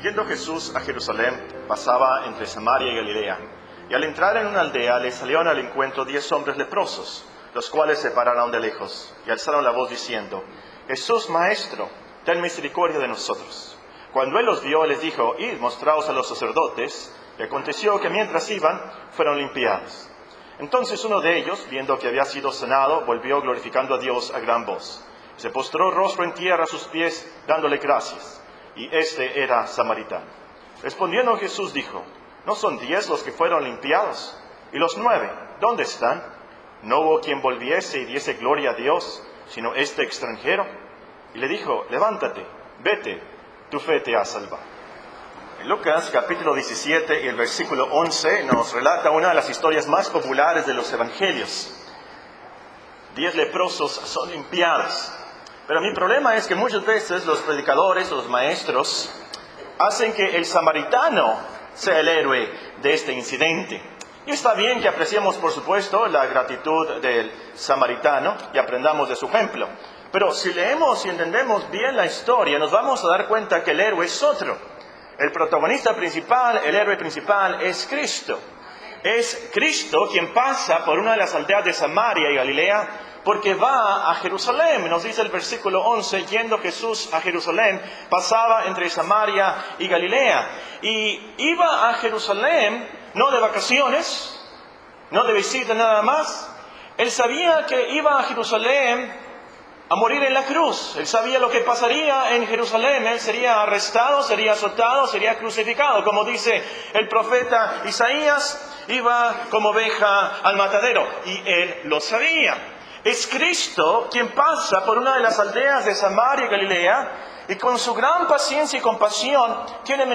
Yendo Jesús a Jerusalén, pasaba entre Samaria y Galilea. Y al entrar en una aldea, le salieron al encuentro 10 hombres leprosos, los cuales se pararon de lejos y alzaron la voz diciendo: Jesús, Maestro, ten misericordia de nosotros. Cuando él los vio, les dijo: Id, mostraos a los sacerdotes. Y aconteció que mientras iban, fueron limpiados. Entonces uno de ellos, viendo que había sido sanado, volvió glorificando a Dios a gran voz. Se postró rostro en tierra a sus pies, dándole gracias. Y este era samaritano. Respondiendo Jesús dijo: ¿No son 10 los que fueron limpiados? ¿Y los 9, dónde están? No hubo quien volviese y diese gloria a Dios, sino este extranjero. Y le dijo: levántate, vete, tu fe te ha salvado. En Lucas capítulo 17 y el versículo 11 nos relata una de las historias más populares de los evangelios. 10 leprosos son limpiados. Pero mi problema es que muchas veces los predicadores, los maestros, hacen que el samaritano sea el héroe de este incidente. Y está bien que apreciemos, por supuesto, la gratitud del samaritano y aprendamos de su ejemplo. Pero si leemos y entendemos bien la historia, nos vamos a dar cuenta que el héroe es otro. El protagonista principal, el héroe principal, es Cristo. Es Cristo quien pasa por una de las aldeas de Samaria y Galilea, porque va a Jerusalén. Nos dice el versículo 11, yendo Jesús a Jerusalén, pasaba entre Samaria y Galilea. Y iba a Jerusalén, no de vacaciones, no de visita nada más. Él sabía que iba a Jerusalén a morir en la cruz. Él sabía lo que pasaría en Jerusalén. Él sería arrestado, sería azotado, sería crucificado. Como dice el profeta Isaías, iba como oveja al matadero. Y él lo sabía. Es Cristo quien pasa por una de las aldeas de Samaria y Galilea y con su gran paciencia y compasión tiene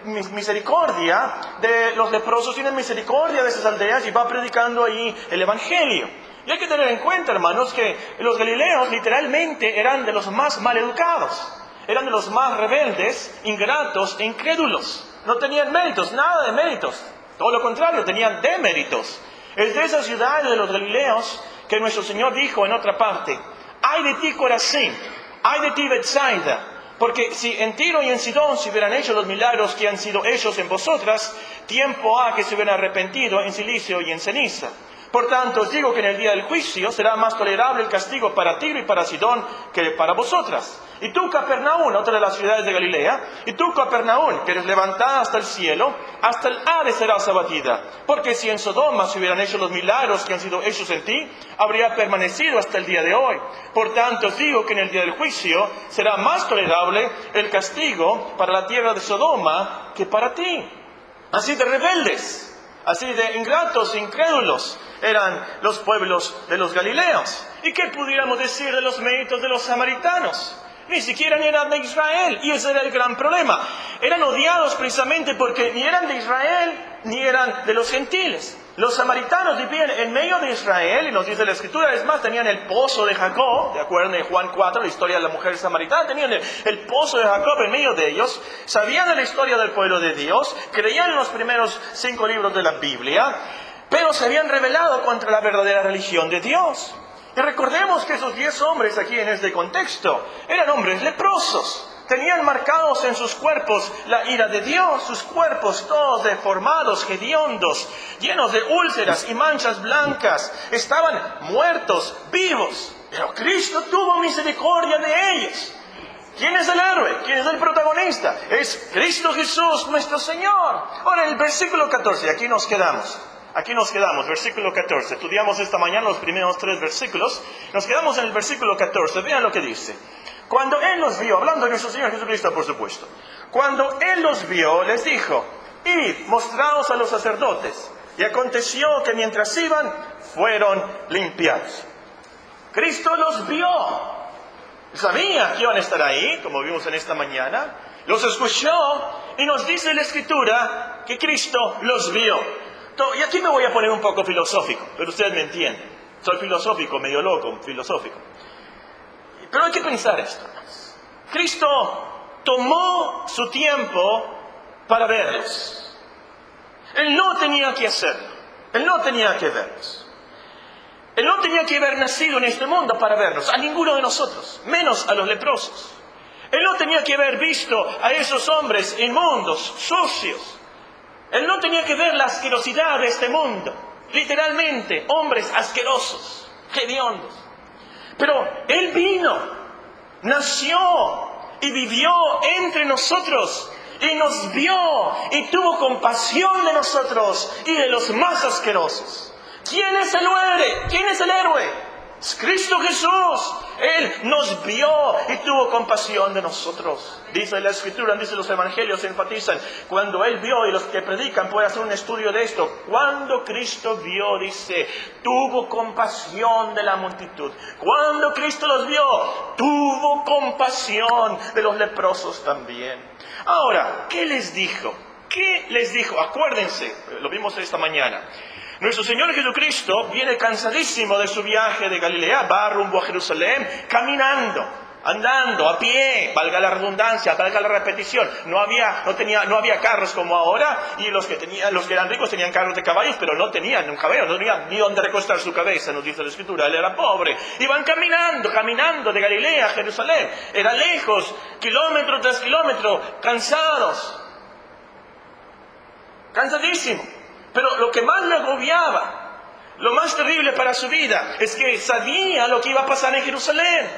misericordia de los leprosos, tiene misericordia de esas aldeas y va predicando ahí el Evangelio. Y hay que tener en cuenta, hermanos, que los galileos literalmente eran de los más maleducados, eran de los más rebeldes, ingratos e incrédulos. No tenían méritos, nada de méritos, todo lo contrario, tenían deméritos. Es de esa ciudad de los galileos que nuestro Señor dijo en otra parte: ay de ti, Corazín, ay de ti, Betsaida, porque si en Tiro y en Sidón se hubieran hecho los milagros que han sido hechos en vosotras, tiempo ha que se hubieran arrepentido en cilicio y en ceniza. Por tanto, os digo que en el día del juicio será más tolerable el castigo para Tiro y para Sidón que para vosotras. Y tú, Capernaum, otra de las ciudades de Galilea, y tú, Capernaum, que eres levantada hasta el cielo, hasta el Hades serás abatida. Porque si en Sodoma se hubieran hecho los milagros que han sido hechos en ti, habría permanecido hasta el día de hoy. Por tanto, os digo que en el día del juicio será más tolerable el castigo para la tierra de Sodoma que para ti. Así de rebeldes, así de ingratos e incrédulos eran los pueblos de los galileos. ¿Y qué pudiéramos decir de los méritos de los samaritanos? Ni siquiera eran de Israel, y ese era el gran problema. Eran odiados precisamente porque ni eran de Israel, ni eran de los gentiles. Los samaritanos vivían en medio de Israel, y nos dice la Escritura, es más, tenían el pozo de Jacob, ¿de acuerdo? En Juan 4, la historia de la mujer samaritana, tenían el pozo de Jacob en medio de ellos, sabían de la historia del pueblo de Dios, creían en los primeros 5 libros de la Biblia, pero se habían rebelado contra la verdadera religión de Dios. Y recordemos que esos 10 hombres aquí en este contexto eran hombres leprosos. Tenían marcados en sus cuerpos la ira de Dios, sus cuerpos todos deformados, hediondos, llenos de úlceras y manchas blancas. Estaban muertos, vivos, pero Cristo tuvo misericordia de ellos. ¿Quién es el héroe? ¿Quién es el protagonista? Es Cristo Jesús, nuestro Señor. Ahora, en el versículo 14, aquí nos quedamos, versículo 14. Estudiamos esta mañana los primeros 3 versículos. Nos quedamos en el versículo 14. Vean lo que dice. Cuando Él los vio, hablando de nuestro Señor Jesucristo, por supuesto. Cuando Él los vio, les dijo: id, mostraos a los sacerdotes. Y aconteció que mientras iban, fueron limpiados. Cristo los vio. Sabía que iban a estar ahí, como vimos en esta mañana. Los escuchó y nos dice la Escritura que Cristo los vio. Y aquí me voy a poner un poco filosófico, pero ustedes me entienden. Soy filosófico, medio loco, filosófico. Pero hay que pensar esto. Cristo tomó su tiempo para verlos. Él no tenía que hacerlo. Él no tenía que verlos. Él no tenía que haber nacido en este mundo para vernos. A ninguno de nosotros. Menos a los leprosos. Él no tenía que haber visto a esos hombres inmundos, sucios. Él no tenía que ver la asquerosidad de este mundo. Literalmente, hombres asquerosos, hediondos. Pero Él vino, nació y vivió entre nosotros. Y nos vio y tuvo compasión de nosotros y de los más asquerosos. ¿Quién es el héroe? ¿Quién es el héroe? Es Cristo Jesús. Él nos vio y tuvo compasión de nosotros. Dice la Escritura, dice los evangelios, enfatizan, cuando Él vio, y los que predican pueden hacer un estudio de esto, cuando Cristo vio, dice, tuvo compasión de la multitud. Cuando Cristo los vio, tuvo compasión de los leprosos también. Ahora, ¿qué les dijo? ¿Qué les dijo? Acuérdense, lo vimos esta mañana. Nuestro Señor Jesucristo viene cansadísimo de su viaje de Galilea, va rumbo a Jerusalén, caminando, andando, a pie, valga la redundancia, valga la repetición. No había carros como ahora, y los que eran ricos tenían carros de caballos, pero no tenían un caballo, no tenían ni donde recostar su cabeza, nos dice la Escritura. Él era pobre. Iban caminando de Galilea a Jerusalén. Era lejos, kilómetro tras kilómetro, cansadísimo. Pero lo que más le agobiaba, lo más terrible para su vida, es que sabía lo que iba a pasar en Jerusalén.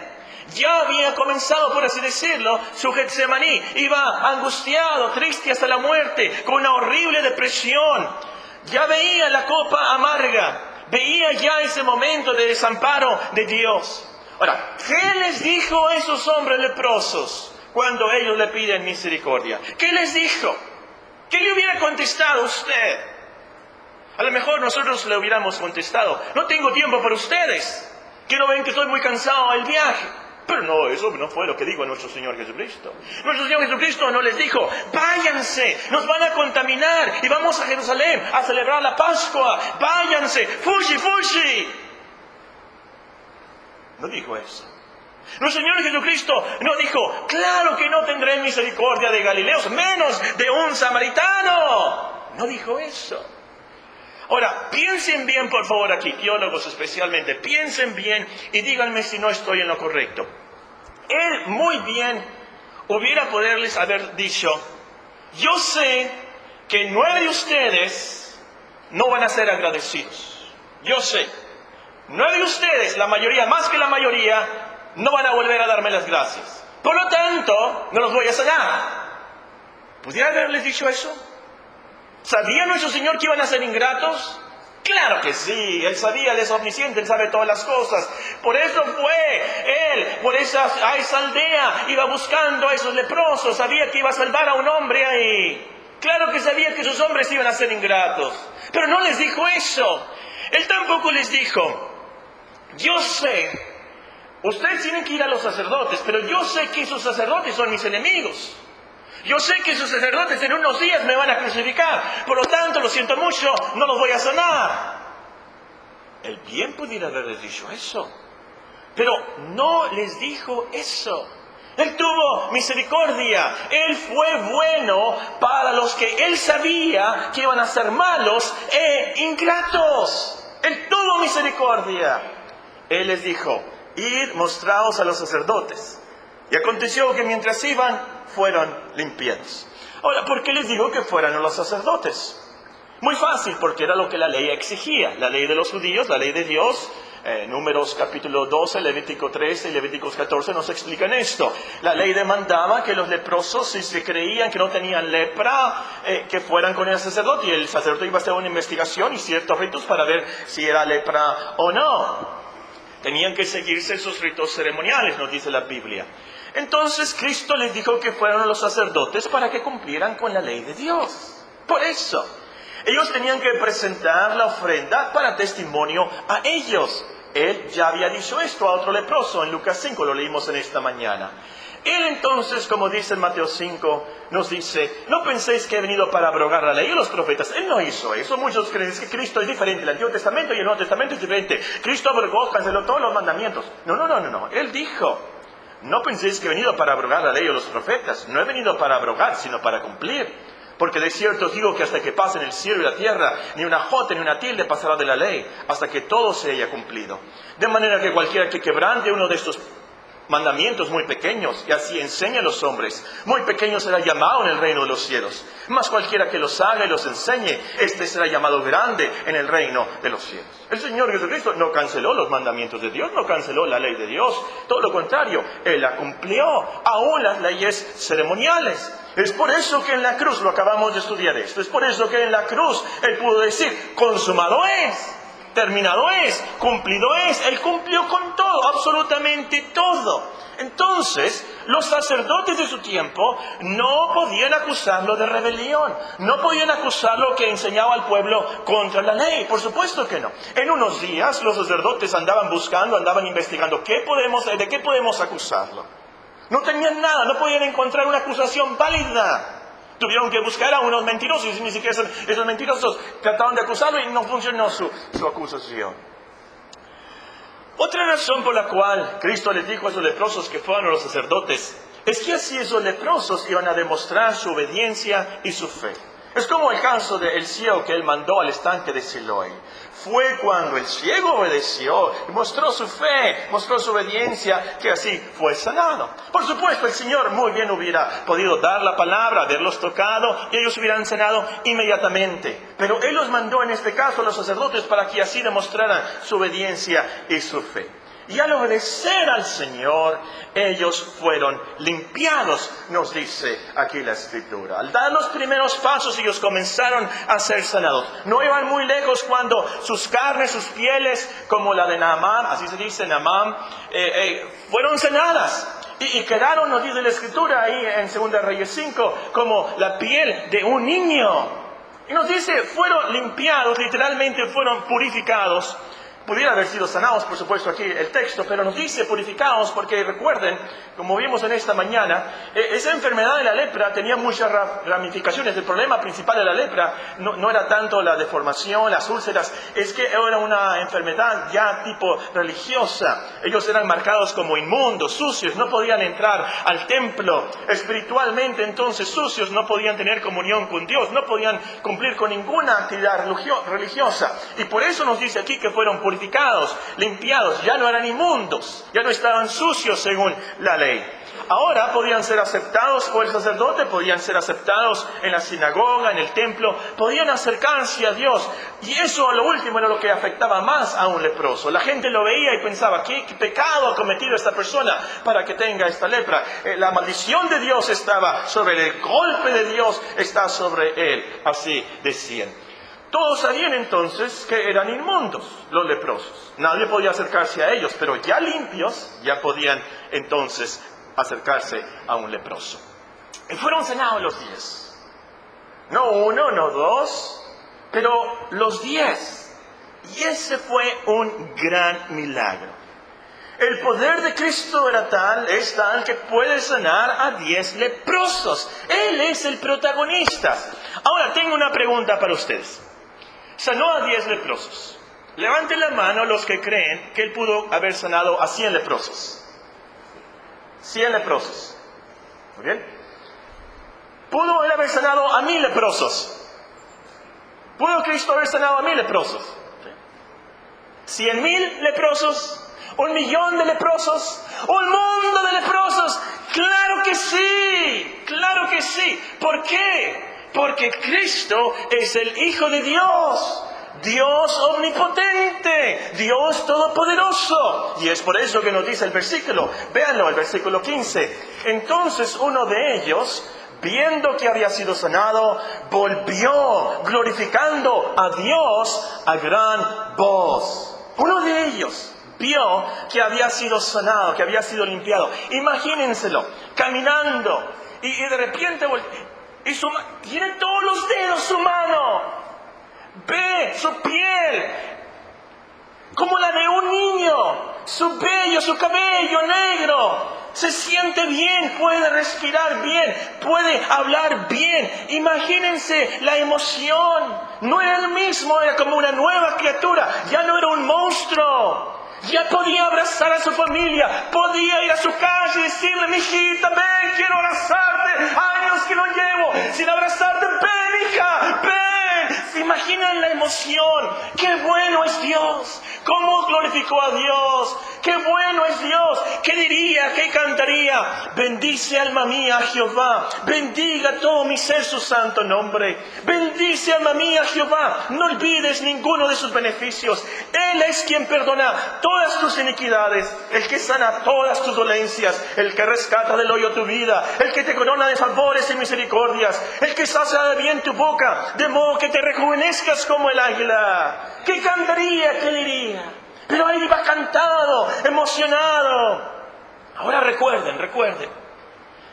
Ya había comenzado, por así decirlo, su Getsemaní. Iba angustiado, triste hasta la muerte, con una horrible depresión. Ya veía la copa amarga, veía ya ese momento de desamparo de Dios. Ahora, ¿qué les dijo a esos hombres leprosos cuando ellos le piden misericordia? ¿Qué les dijo? ¿Qué le hubiera contestado usted? A lo mejor nosotros le hubiéramos contestado, no tengo tiempo para ustedes, que no ven que estoy muy cansado del viaje. Pero no, eso no fue lo que dijo nuestro Señor Jesucristo. Nuestro Señor Jesucristo no les dijo, váyanse, nos van a contaminar y vamos a Jerusalén a celebrar la Pascua, váyanse, fushi. No dijo eso. Nuestro Señor Jesucristo no dijo, claro que no tendré misericordia de Galileos, menos de un samaritano. No dijo eso. Ahora, piensen bien, por favor, aquí, teólogos especialmente, piensen bien y díganme si no estoy en lo correcto. Él muy bien hubiera poderles haber dicho, yo sé que 9 de ustedes no van a ser agradecidos. Yo sé, 9 de ustedes, la mayoría, más que la mayoría, no van a volver a darme las gracias. Por lo tanto, no los voy a sanar. ¿Pudiera haberles dicho eso? ¿Sabía nuestro Señor que iban a ser ingratos? Claro que sí, Él sabía, Él es omnisciente, Él sabe todas las cosas. Por eso fue Él, a esa aldea, iba buscando a esos leprosos, sabía que iba a salvar a un hombre ahí. Claro que sabía que esos hombres iban a ser ingratos, pero no les dijo eso. Él tampoco les dijo, yo sé, ustedes tienen que ir a los sacerdotes, pero yo sé que esos sacerdotes son mis enemigos. Yo sé que esos sacerdotes en unos días me van a crucificar. Por lo tanto, lo siento mucho, no los voy a sanar. Él bien pudiera haberles dicho eso. Pero no les dijo eso. Él tuvo misericordia. Él fue bueno para los que Él sabía que iban a ser malos e ingratos. Él tuvo misericordia. Él les dijo, id, mostraos a los sacerdotes. Y aconteció que mientras iban, fueron limpiados. Ahora, ¿por qué les digo que fueran a los sacerdotes? Muy fácil, porque era lo que la ley exigía. La ley de los judíos, la ley de Dios. Números capítulo 12, Levítico 13 y Levíticos 14 nos explican esto. La ley demandaba que los leprosos, si se creían que no tenían lepra, que fueran con el sacerdote. Y el sacerdote iba a hacer una investigación y ciertos ritos para ver si era lepra o no. Tenían que seguirse esos ritos ceremoniales, nos dice la Biblia. Entonces Cristo les dijo que fueran los sacerdotes para que cumplieran con la ley de Dios. Por eso, ellos tenían que presentar la ofrenda para testimonio a ellos. Él ya había dicho esto a otro leproso en Lucas 5, lo leímos en esta mañana. Él entonces, como dice en Mateo 5, nos dice, no penséis que he venido para abrogar la ley y los profetas. Él no hizo eso. Muchos creen que Cristo es diferente. El Antiguo Testamento y el Nuevo Testamento es diferente. Cristo abrogó, canceló todos los mandamientos. No. Él dijo, no penséis que he venido para abrogar la ley o los profetas. No he venido para abrogar, sino para cumplir. Porque de cierto os digo que hasta que pasen el cielo y la tierra, ni una jota ni una tilde pasará de la ley, hasta que todo se haya cumplido. De manera que cualquiera que quebrante uno de estos mandamientos muy pequeños, y así enseña a los hombres. Muy pequeño será llamado en el reino de los cielos. Mas cualquiera que los haga y los enseñe, este será llamado grande en el reino de los cielos. El Señor Jesucristo no canceló los mandamientos de Dios, no canceló la ley de Dios. Todo lo contrario, Él la cumplió, aún las leyes ceremoniales. Es por eso que en la cruz, lo acabamos de estudiar esto, es por eso que en la cruz Él pudo decir, consumado es. Terminado es, cumplido es. Él cumplió con todo, absolutamente todo. Entonces, los sacerdotes de su tiempo no podían acusarlo de rebelión. No podían acusarlo que enseñaba al pueblo contra la ley. Por supuesto que no. En unos días, los sacerdotes andaban buscando, andaban investigando. ¿De qué podemos acusarlo? No tenían nada, no podían encontrar una acusación válida. Tuvieron que buscar a unos mentirosos, y ni siquiera esos mentirosos trataron de acusarlo y no funcionó su acusación. Otra razón por la cual Cristo les dijo a esos leprosos que fueran a los sacerdotes, es que así esos leprosos iban a demostrar su obediencia y su fe. Es como el caso del ciego que Él mandó al estanque de Siloé. Fue cuando el ciego obedeció y mostró su fe, mostró su obediencia, que así fue sanado. Por supuesto, el Señor muy bien hubiera podido dar la palabra, haberlos tocado, y ellos hubieran sanado inmediatamente. Pero Él los mandó en este caso a los sacerdotes para que así demostraran su obediencia y su fe. Y al obedecer al Señor, ellos fueron limpiados, nos dice aquí la Escritura. Al dar los primeros pasos, ellos comenzaron a ser sanados. No iban muy lejos cuando sus carnes, sus pieles, como la de Naamán, así se dice Naamán, fueron sanadas. Y quedaron, nos dice la Escritura ahí en 2 Reyes 5, como la piel de un niño. Y nos dice, fueron limpiados, literalmente fueron purificados. Pudiera haber sido sanados, por supuesto, aquí el texto, pero nos dice purificados porque recuerden, como vimos en esta mañana, esa enfermedad de la lepra tenía muchas ramificaciones. El problema principal de la lepra no era tanto la deformación, las úlceras, es que era una enfermedad ya tipo religiosa. Ellos eran marcados como inmundos, sucios, no podían entrar al templo espiritualmente, entonces sucios, no podían tener comunión con Dios, no podían cumplir con ninguna actividad religiosa. Y por eso nos dice aquí que fueron purificados, limpiados, ya no eran inmundos, ya no estaban sucios según la ley. Ahora podían ser aceptados por el sacerdote, podían ser aceptados en la sinagoga, en el templo, podían acercarse a Dios. Y eso a lo último era lo que afectaba más a un leproso. La gente lo veía y pensaba, ¿qué pecado ha cometido esta persona para que tenga esta lepra? La maldición de Dios estaba sobre él, el golpe de Dios está sobre él, así decían. Todos sabían entonces que eran inmundos los leprosos. Nadie podía acercarse a ellos, pero ya limpios, ya podían entonces acercarse a un leproso. Y fueron sanados los 10. No uno, no dos, pero los 10. Y ese fue un gran milagro. El poder de Cristo es tal que puede sanar a 10 leprosos. Él es el protagonista. Ahora, tengo una pregunta para ustedes. Sanó a 10 leprosos. Levanten la mano los que creen que Él pudo haber sanado a 100 leprosos. 100 leprosos. ¿Muy bien? ¿Pudo Él haber sanado a 1000 leprosos? ¿Pudo Cristo haber sanado a 1000 leprosos? 100,000 leprosos. 1,000,000 de leprosos. Un mundo de leprosos. ¡Claro que sí! ¡Claro que sí! ¿Por qué? Porque Cristo es el Hijo de Dios, Dios omnipotente, Dios todopoderoso. Y es por eso que nos dice el versículo, véanlo, el versículo 15. Entonces uno de ellos, viendo que había sido sanado, volvió glorificando a Dios a gran voz. Uno de ellos vio que había sido sanado, que había sido limpiado. Imagínenselo, caminando y de repente y tiene todos los dedos su mano. Ve su piel como la de un niño. Su vello, su cabello negro. Se siente bien, puede respirar bien, puede hablar bien. Imagínense la emoción. No era el mismo, era como una nueva criatura. Ya no era un monstruo. Ya podía abrazar a su familia, podía ir a su casa y decirle, mijita, ven, quiero abrazarte, años que no llevo sin abrazarte, ven, hija, ven. ¿Se imaginan la emoción? ¡Qué bueno es Dios! ¿Cómo glorificó a Dios? ¡Qué bueno es Dios! ¿Qué diría? ¿Qué cantaría? Bendice alma mía a Jehová. Bendiga todo mi ser su santo nombre. Bendice alma mía a Jehová. No olvides ninguno de sus beneficios. Él es quien perdona todas tus iniquidades, el que sana todas tus dolencias, el que rescata del hoyo tu vida, el que te corona de favores y misericordias, el que sacia de bien tu boca, de modo que te rejuvenezcas como el águila. ¿Qué cantaría? ¿Qué diría? Pero ahí iba cantado, emocionado. Ahora recuerden.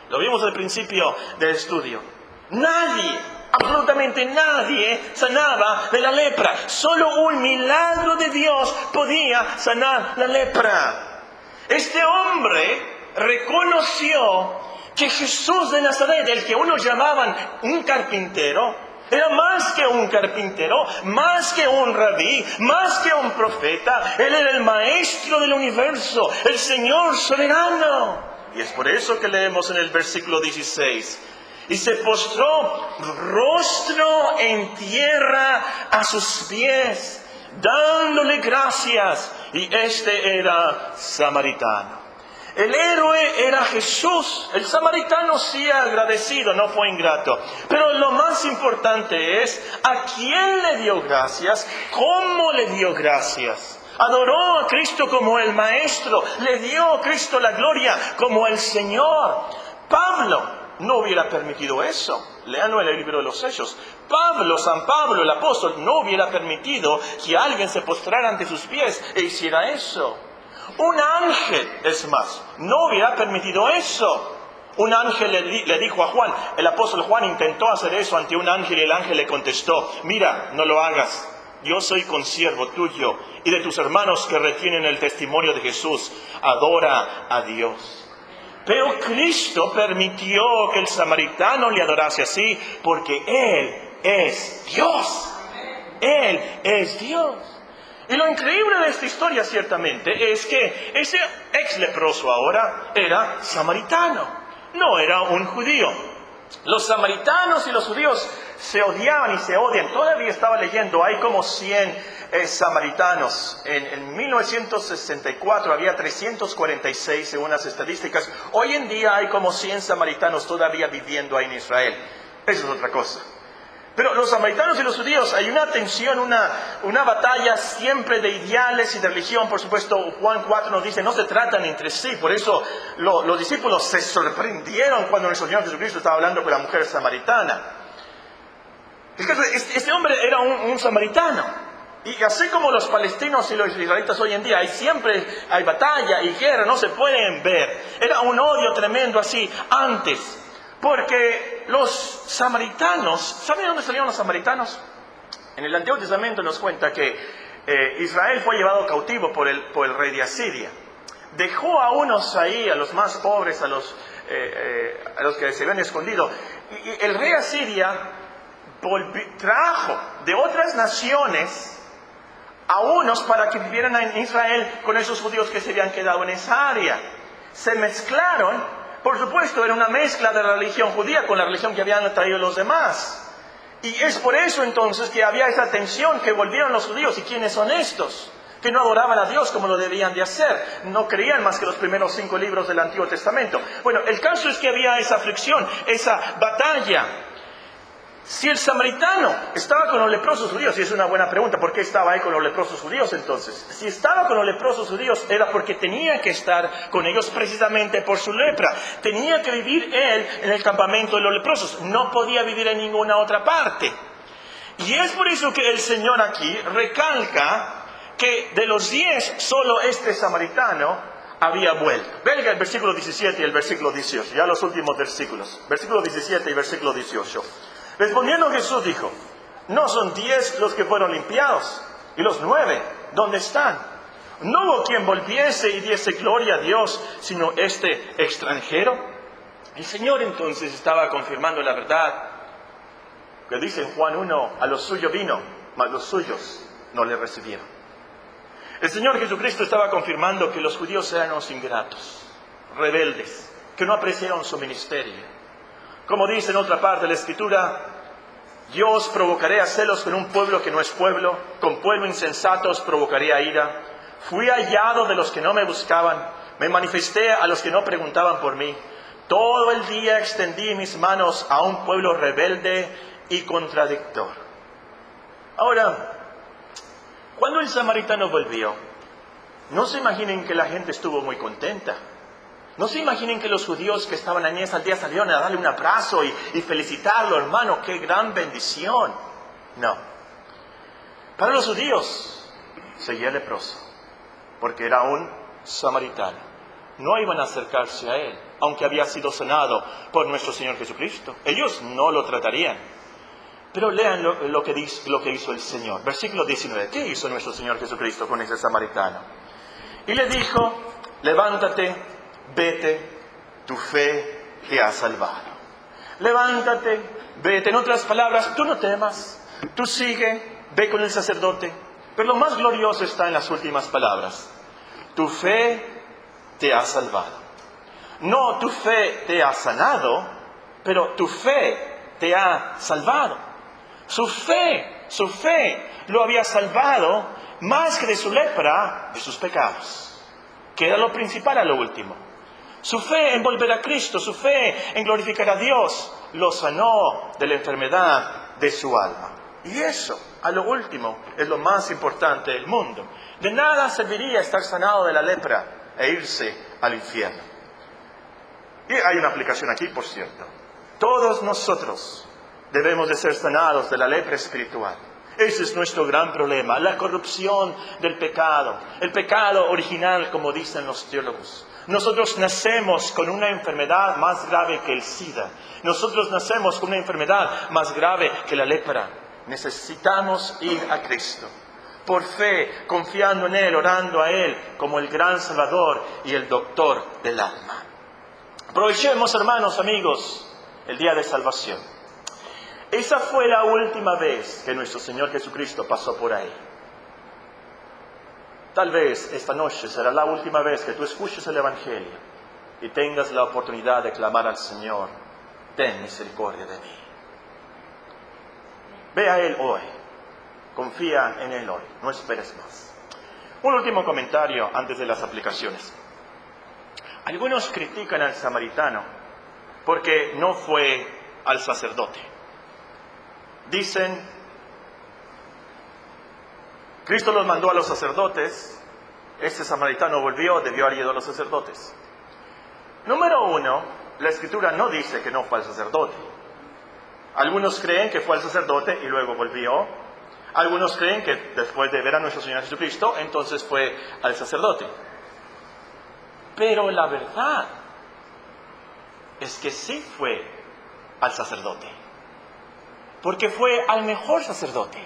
Lo vimos al principio del estudio. Nadie, absolutamente nadie, sanaba de la lepra. Solo un milagro de Dios podía sanar la lepra. Este hombre reconoció que Jesús de Nazaret, el que unos llamaban un carpintero, era más que un carpintero, más que un rabí, más que un profeta. Él era el maestro del universo, el Señor soberano. Y es por eso que leemos en el versículo 16. Y se postró rostro en tierra a sus pies, dándole gracias. Y este era samaritano. El héroe era Jesús. El samaritano sí agradecido, no fue ingrato. Pero lo más importante es a quién le dio gracias, cómo le dio gracias. Adoró a Cristo como el Maestro, le dio a Cristo la gloria como el Señor. Pablo no hubiera permitido eso. Léanlo en el libro de los Hechos. San Pablo, el apóstol, no hubiera permitido que alguien se postrara ante sus pies e hiciera eso. Un ángel, es más, no hubiera permitido eso. Un ángel le dijo a Juan, el apóstol Juan intentó hacer eso ante un ángel y el ángel le contestó, mira, no lo hagas. Yo soy consiervo tuyo y de tus hermanos que retienen el testimonio de Jesús. Adora a Dios. Pero Cristo permitió que el samaritano le adorase así porque Él es Dios. Él es Dios. Y lo increíble de esta historia ciertamente es que ese ex leproso ahora era samaritano, no era un judío. Los samaritanos y los judíos se odiaban y se odian. Todavía estaba leyendo, hay como 100 samaritanos. En 1964 había 346 según las estadísticas. Hoy en día hay como 100 samaritanos todavía viviendo ahí en Israel. Eso es otra cosa. Pero los samaritanos y los judíos, hay una tensión, una batalla siempre de ideales y de religión. Por supuesto, Juan 4 nos dice, no se tratan entre sí. Por eso los discípulos se sorprendieron cuando nuestro Señor Jesucristo estaba hablando con la mujer samaritana. Este hombre era un samaritano. Y así como los palestinos y los israelitas hoy en día, siempre hay batalla y guerra, no se pueden ver. Era un odio tremendo así antes. Porque los samaritanos, ¿saben dónde salieron los samaritanos? En el Antiguo Testamento nos cuenta que Israel fue llevado cautivo por el rey de Asiria. Dejó a unos ahí, a los más pobres, a los que se habían escondido. Y el rey de Asiria trajo de otras naciones a unos para que vivieran en Israel con esos judíos que se habían quedado en esa área. Se mezclaron. Por supuesto, era una mezcla de la religión judía con la religión que habían traído los demás. Y es por eso entonces que había esa tensión que volvieron los judíos. ¿Y quiénes son estos? Que no adoraban a Dios como lo debían de hacer. No creían más que los primeros 5 libros del Antiguo Testamento. Bueno, el caso es que había esa fricción, esa batalla. Si el samaritano estaba con los leprosos judíos, y es una buena pregunta, ¿por qué estaba ahí con los leprosos judíos entonces? Si estaba con los leprosos judíos era porque tenía que estar con ellos precisamente por su lepra. Tenía que vivir él en el campamento de los leprosos, no podía vivir en ninguna otra parte. Y es por eso que el Señor aquí recalca que de los 10 solo este samaritano había vuelto. Vean el versículo 17 y el versículo 18, ya los últimos versículos. Versículo 17 y versículo 18. Respondiendo Jesús dijo, ¿no son 10 los que fueron limpiados? ¿Y los 9 dónde están? No hubo quien volviese y diese gloria a Dios, sino este extranjero. El Señor entonces estaba confirmando la verdad que dice en Juan 1, a los suyos vino, mas los suyos no le recibieron. El Señor Jesucristo estaba confirmando que los judíos eran unos ingratos, rebeldes, que no apreciaron su ministerio. Como dice en otra parte de la Escritura, Yo os provocaré a celos con un pueblo que no es pueblo, con pueblo insensato os provocaré a ira. Fui hallado de los que no me buscaban, me manifesté a los que no preguntaban por mí. Todo el día extendí mis manos a un pueblo rebelde y contradictor. Ahora, cuando el samaritano volvió, no se imaginen que la gente estuvo muy contenta. No se imaginen que los judíos que estaban en esa aldea salieron a darle un abrazo y felicitarlo, hermano, qué gran bendición. No. Para los judíos, seguía leproso, porque era un samaritano. No iban a acercarse a él, aunque había sido sanado por nuestro Señor Jesucristo. Ellos no lo tratarían. Pero lean lo que hizo el Señor. Versículo 19. ¿Qué hizo nuestro Señor Jesucristo con ese samaritano? Y le dijo, levántate, vete, tu fe te ha salvado. Levántate, vete. En otras palabras, tú no temas, tú sigue, ve con el sacerdote. Pero lo más glorioso está en las últimas palabras. Tu fe te ha salvado. No, tu fe te ha sanado, pero tu fe te ha salvado. Su fe lo había salvado más que de su lepra, de sus pecados, que era lo principal a lo último. Su fe en volver a Cristo, su fe en glorificar a Dios, lo sanó de la enfermedad de su alma. Y eso, a lo último, es lo más importante del mundo. De nada serviría estar sanado de la lepra e irse al infierno. Y hay una aplicación aquí, por cierto. Todos nosotros debemos de ser sanados de la lepra espiritual. Ese es nuestro gran problema, la corrupción del pecado. El pecado original, como dicen los teólogos. Nosotros nacemos con una enfermedad más grave que el SIDA. Nosotros nacemos con una enfermedad más grave que la lepra. Necesitamos ir a Cristo. Por fe, confiando en Él, orando a Él como el gran Salvador y el doctor del alma. Aprovechemos, hermanos, amigos, el día de salvación. Esa fue la última vez que nuestro Señor Jesucristo pasó por ahí. Tal vez esta noche será la última vez que tú escuches el Evangelio y tengas la oportunidad de clamar al Señor, ten misericordia de mí. Ve a Él hoy, confía en Él hoy, no esperes más. Un último comentario antes de las aplicaciones. Algunos critican al samaritano porque no fue al sacerdote. Dicen, Cristo los mandó a los sacerdotes, este samaritano volvió, debió haber ido a los sacerdotes. Número uno, la Escritura no dice que no fue al sacerdote. Algunos creen que fue al sacerdote y luego volvió. Algunos creen que después de ver a nuestro Señor Jesucristo, entonces fue al sacerdote. Pero la verdad es que sí fue al sacerdote. Porque fue al mejor sacerdote.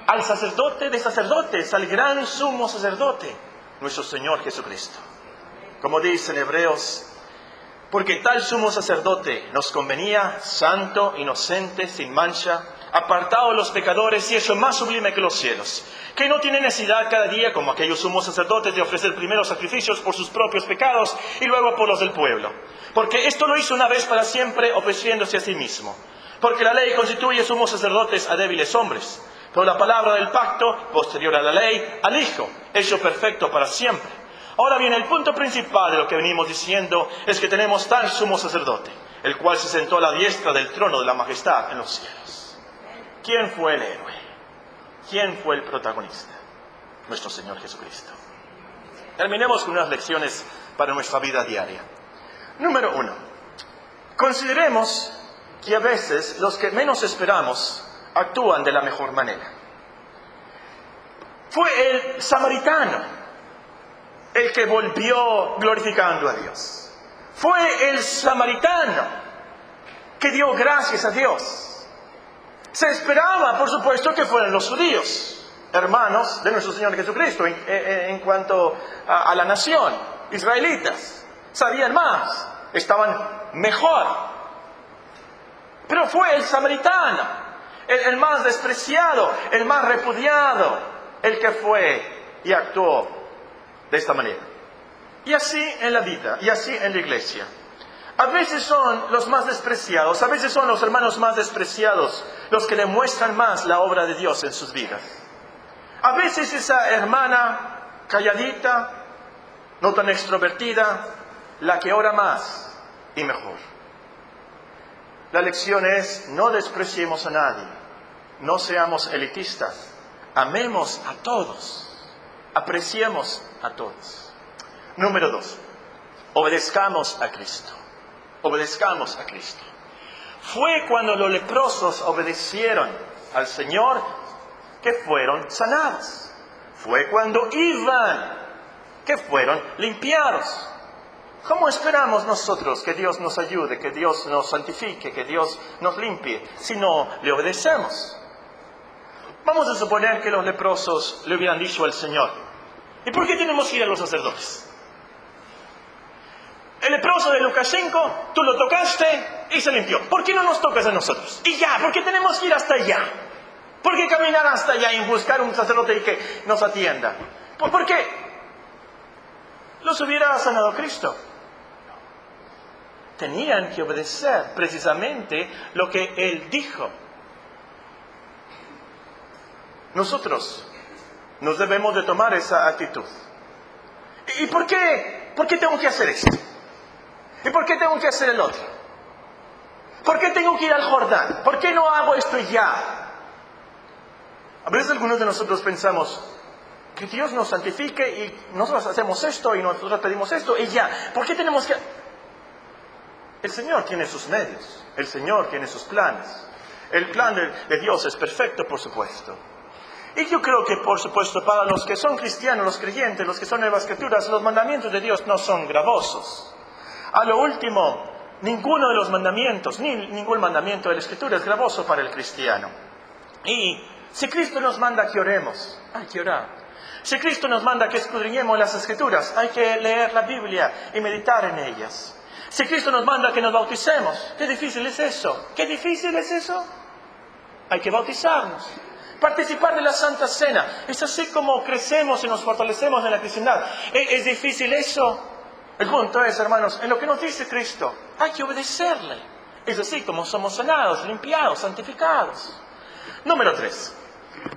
Al sacerdote de sacerdotes, al gran sumo sacerdote, nuestro Señor Jesucristo. Como dicen Hebreos, porque tal sumo sacerdote nos convenía, santo, inocente, sin mancha, apartado de los pecadores y hecho más sublime que los cielos, que no tiene necesidad cada día, como aquellos sumos sacerdotes, de ofrecer primero sacrificios por sus propios pecados y luego por los del pueblo. Porque esto lo hizo una vez para siempre, ofreciéndose a sí mismo. Porque la ley constituye sumos sacerdotes a débiles hombres, pero la palabra del pacto, posterior a la ley, al Hijo, hecho perfecto para siempre. Ahora bien, el punto principal de lo que venimos diciendo es que tenemos tal sumo sacerdote, el cual se sentó a la diestra del trono de la majestad en los cielos. ¿Quién fue el héroe? ¿Quién fue el protagonista? Nuestro Señor Jesucristo. Terminemos con unas lecciones para nuestra vida diaria. Número 1. Consideremos que a veces los que menos esperamos actúan de la mejor manera. Fue el samaritano el que volvió glorificando a Dios. Fue el samaritano que dio gracias a Dios. Se esperaba, por supuesto, que fueran los judíos, hermanos de nuestro Señor Jesucristo, en cuanto a la nación, israelitas. Sabían más, estaban mejor. Pero fue el samaritano, el más despreciado, el más repudiado, el que fue y actuó de esta manera. Y así en la vida, y así en la iglesia. A veces son los más despreciados, a veces son los hermanos más despreciados los que demuestran más la obra de Dios en sus vidas. A veces esa hermana calladita, no tan extrovertida, la que ora más y mejor. La lección es: no despreciemos a nadie, no seamos elitistas, amemos a todos, apreciemos a todos. Número 2, obedezcamos a Cristo. Obedezcamos a Cristo. Fue cuando los leprosos obedecieron al Señor que fueron sanados. Fue cuando iban que fueron limpiados. ¿Cómo esperamos nosotros que Dios nos ayude, que Dios nos santifique, que Dios nos limpie, si no le obedecemos? Vamos a suponer que los leprosos le hubieran dicho al Señor: ¿y por qué tenemos que ir a los sacerdotes? El leproso de Lukashenko, tú lo tocaste y se limpió. ¿Por qué no nos tocas a nosotros? Y ya, ¿por qué tenemos que ir hasta allá? ¿Por qué caminar hasta allá y buscar un sacerdote y que nos atienda? ¿Por qué? Los hubiera sanado Cristo. Tenían que obedecer precisamente lo que Él dijo. Nosotros nos debemos de tomar esa actitud. ¿Y por qué? ¿Por qué tengo que hacer esto? ¿Y por qué tengo que hacer el otro? ¿Por qué tengo que ir al Jordán? ¿Por qué no hago esto ya? A veces algunos de nosotros pensamos que Dios nos santifique y nosotros hacemos esto y nosotros pedimos esto y ya. ¿Por qué tenemos que...? El Señor tiene sus medios. El Señor tiene sus planes. El plan de Dios es perfecto, por supuesto. Y yo creo que, por supuesto, para los que son cristianos, los creyentes, los que son nuevas criaturas, los mandamientos de Dios no son gravosos. A lo último, ninguno de los mandamientos, ni ningún mandamiento de la Escritura es gravoso para el cristiano. Y si Cristo nos manda que oremos, hay que orar. Si Cristo nos manda que escudriñemos las Escrituras, hay que leer la Biblia y meditar en ellas. Si Cristo nos manda que nos bauticemos, ¿qué difícil es eso? ¿Qué difícil es eso? Hay que bautizarnos. Participar de la Santa Cena. Es así como crecemos y nos fortalecemos en la cristiandad. ¿Es difícil eso? El punto es, hermanos, en lo que nos dice Cristo, hay que obedecerle. Es así como somos sanados, limpiados, santificados. Número 3.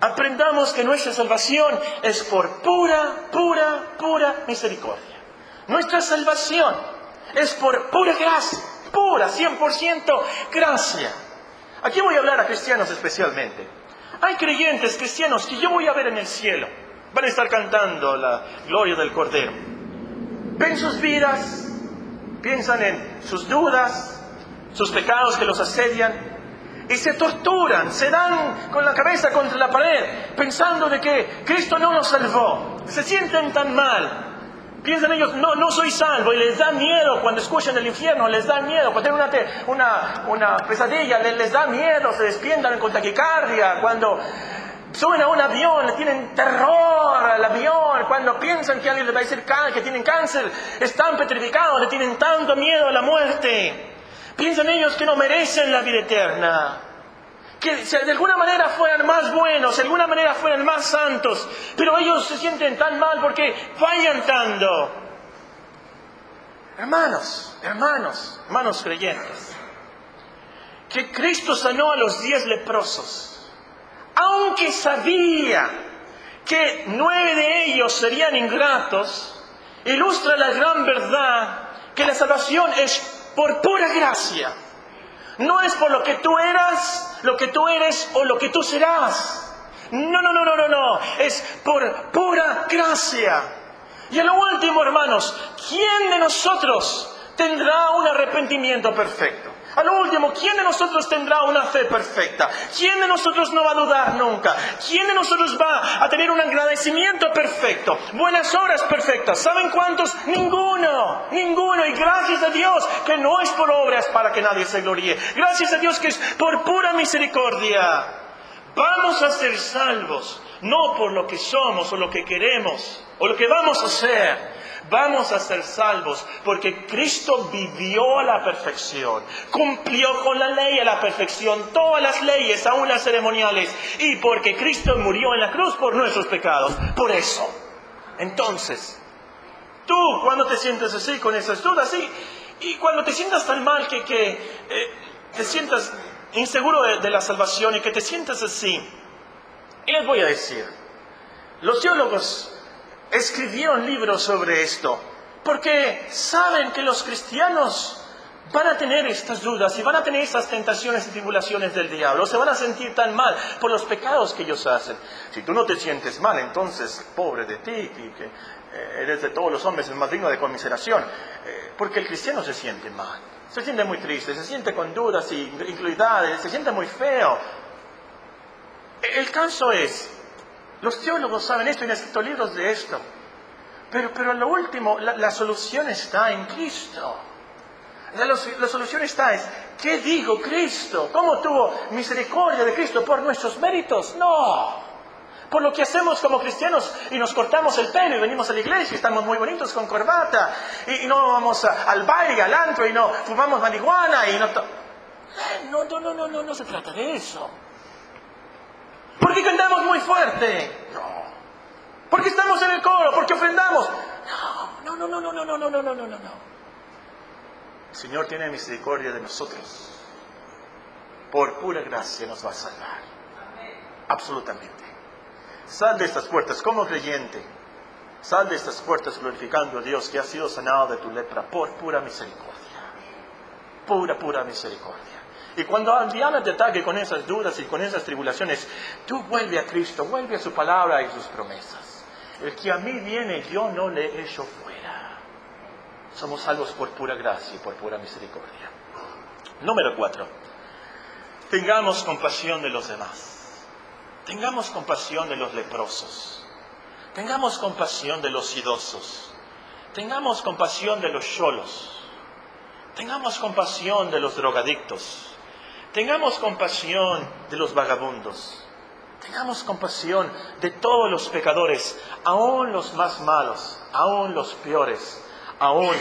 Aprendamos que nuestra salvación es por pura misericordia. Nuestra salvación es por pura gracia, pura, 100% gracia. Aquí voy a hablar a cristianos especialmente. Hay creyentes cristianos que yo voy a ver en el cielo. Van a estar cantando la gloria del Cordero. Ven sus vidas, piensan en sus dudas, sus pecados que los asedian, y se torturan, se dan con la cabeza contra la pared, pensando de que Cristo no los salvó. Se sienten tan mal. Piensan ellos, no soy salvo, y les da miedo cuando escuchan el infierno, les da miedo. Cuando tienen una pesadilla, les da miedo, se despiertan con taquicardia. Cuando suben a un avión, le tienen terror al avión. Cuando piensan que alguien les va a decir que tienen cáncer, están petrificados, le tienen tanto miedo a la muerte. Piensan ellos que no merecen la vida eterna. Que si de alguna manera fueran más buenos, de alguna manera fueran más santos, pero ellos se sienten tan mal porque fallan tanto. Hermanos creyentes, que Cristo sanó a los 10 leprosos, aunque sabía que 9 de ellos serían ingratos, ilustra la gran verdad que la salvación es por pura gracia. No es por lo que tú eras, lo que tú eres o lo que tú serás. No. Es por pura gracia. Y a lo último, hermanos, ¿quién de nosotros tendrá un arrepentimiento perfecto? A lo último, ¿quién de nosotros tendrá una fe perfecta? ¿Quién de nosotros no va a dudar nunca? ¿Quién de nosotros va a tener un agradecimiento perfecto? Buenas obras perfectas. ¿Saben cuántos? Ninguno. Y gracias a Dios que no es por obras para que nadie se gloríe. Gracias a Dios que es por pura misericordia. Vamos a ser salvos, no por lo que somos o lo que queremos o lo que vamos a hacer. Vamos a ser salvos porque Cristo vivió a la perfección, cumplió con la ley a la perfección, todas las leyes, aún las ceremoniales, y porque Cristo murió en la cruz por nuestros pecados. Por eso, entonces, tú cuando te sientes así, con esas dudas, sí, Y cuando te sientas tan mal que te sientas inseguro de la salvación y que te sientas así, y les voy a decir, los teólogos escribieron libros sobre esto porque saben que los cristianos van a tener estas dudas y van a tener estas tentaciones y tribulaciones del diablo. Se van a sentir tan mal por los pecados que ellos hacen. Si tú no te sientes mal, entonces, pobre de ti, que eres de todos los hombres el más digno de conmiseración. Porque el cristiano se siente mal, se siente muy triste, se siente con dudas y incredulidades, se siente muy feo. El caso es, los teólogos saben esto y han escrito libros de esto. Pero lo último, la solución está en Cristo. La solución está es, ¿qué dijo Cristo? ¿Cómo tuvo misericordia de Cristo? ¿Por nuestros méritos? No. Por lo que hacemos como cristianos y nos cortamos el pelo y venimos a la iglesia y estamos muy bonitos con corbata y no vamos al baile, al antro y no fumamos marihuana y no se trata de eso. Porque cantamos muy fuerte. No. Porque estamos en el coro, porque ofrendamos. No. El Señor tiene misericordia de nosotros. Por pura gracia nos va a salvar. Absolutamente. Sal de estas puertas como creyente. Sal de estas puertas glorificando a Dios que ha sido sanado de tu lepra por pura misericordia. Pura misericordia. Y cuando el diablo te ataque con esas dudas y con esas tribulaciones, tú vuelve a Cristo, vuelve a su palabra y sus promesas. El que a mí viene, yo no le echo fuera. Somos salvos por pura gracia y por pura misericordia. Número 4. Tengamos compasión de los demás. Tengamos compasión de los leprosos. Tengamos compasión de los idosos. Tengamos compasión de los cholos. Tengamos compasión de los drogadictos. Tengamos compasión de los vagabundos. Tengamos compasión de todos los pecadores, aún los más malos, aún los peores, aún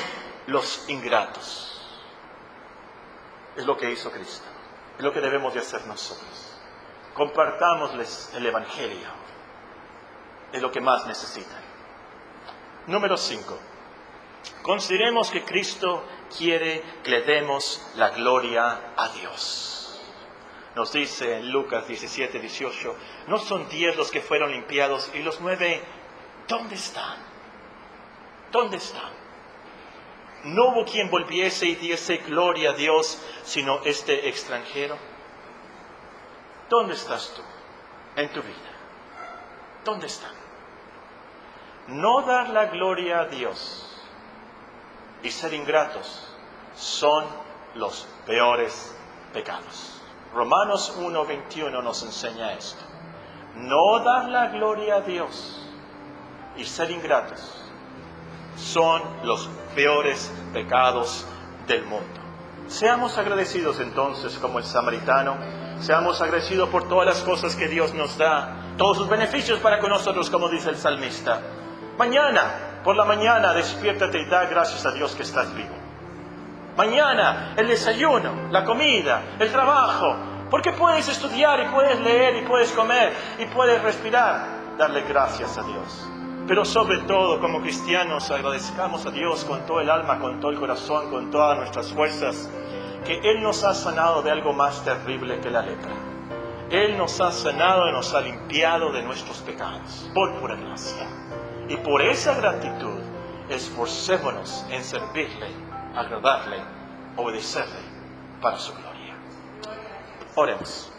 los ingratos. Es lo que hizo Cristo. Es lo que debemos de hacer nosotros. Compartámosles el Evangelio. Es lo que más necesitan. Número 5. Consideremos que Cristo quiere que le demos la gloria a Dios. Nos dice en Lucas 17, 18, ¿no son 10 los que fueron limpiados y los 9, ¿dónde están? ¿Dónde están? No hubo quien volviese y diese gloria a Dios, sino este extranjero. ¿Dónde estás tú en tu vida? ¿Dónde están? No dar la gloria a Dios y ser ingratos son los peores pecados. Romanos 1:21 nos enseña esto. No dar la gloria a Dios y ser ingratos son los peores pecados del mundo. Seamos agradecidos entonces como el samaritano. Seamos agradecidos por todas las cosas que Dios nos da, todos sus beneficios para con nosotros, como dice el salmista. Mañana, por la mañana, despiértate y da gracias a Dios que estás vivo. Mañana, el desayuno, la comida, el trabajo, porque puedes estudiar y puedes leer y puedes comer y puedes respirar, darle gracias a Dios. Pero sobre todo, como cristianos, agradezcamos a Dios con todo el alma, con todo el corazón, con todas nuestras fuerzas, que Él nos ha sanado de algo más terrible que la lepra. Él nos ha sanado y nos ha limpiado de nuestros pecados, por pura gracia. Y por esa gratitud, esforcémonos en servirle, agradarle, obedecerle para su gloria. Oremos.